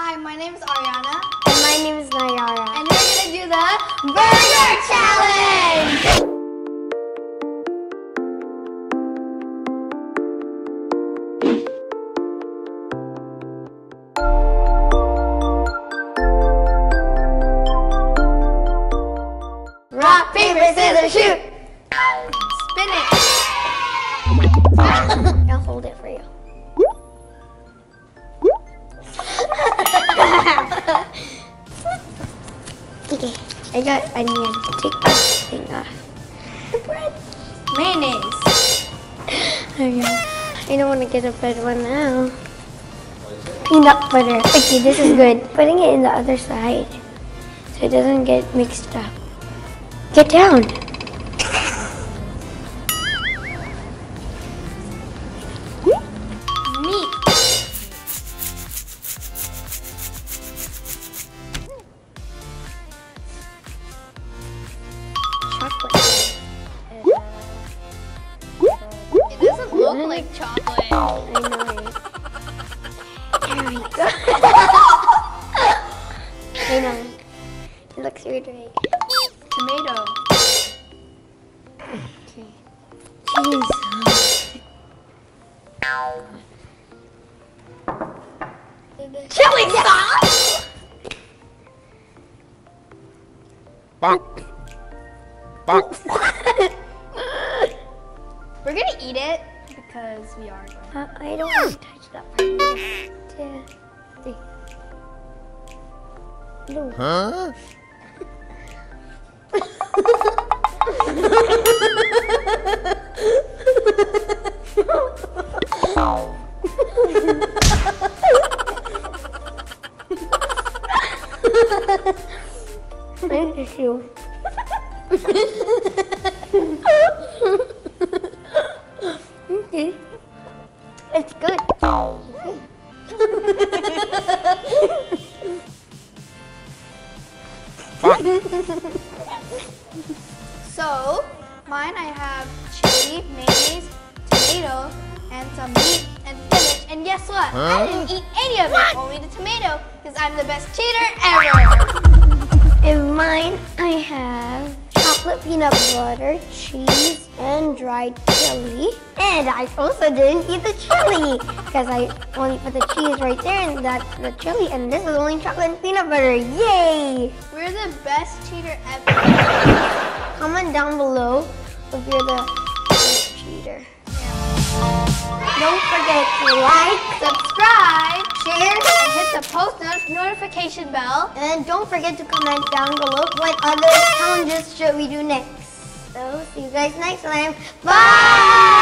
Hi, my name is Arianna. And my name is Nayara. And we're gonna do the Burger Challenge! Rock, paper, scissors, shoot! Spin it! I'll hold it for you. Okay, I got onion. Take this thing off. The bread. Mayonnaise. Okay. I don't want to get a red one now. Peanut butter. Okay, this is good. Putting it in the other side so it doesn't get mixed up. Get down. Meat. Chocolate. It doesn't look like chocolate. I know, right? There we go. I know. It looks weird, right? Tomato. Okay. Cheese. Chili sauce! Bonk. Bonk. We're gonna eat it because we are going. I don't want to touch that part. 2, 3. No. Huh? Thank you. Okay. It's good. So, mine I have chili, mayonnaise, tomato, and some meat and spinach. And guess what? I didn't eat any of it, only the tomato, because I'm the best cheater ever. In mine, I have chocolate peanut butter, cheese, and dried chili. And I also didn't eat the chili because I only put the cheese right there and that's the chili. And this is only chocolate and peanut butter. Yay! We're the best cheater ever. Comment down below if you're the best cheater. Don't forget to like, Subscribe, share, and hit the post notification bell. and don't forget to comment down below what other challenges should we do next. So, see you guys next time. Bye!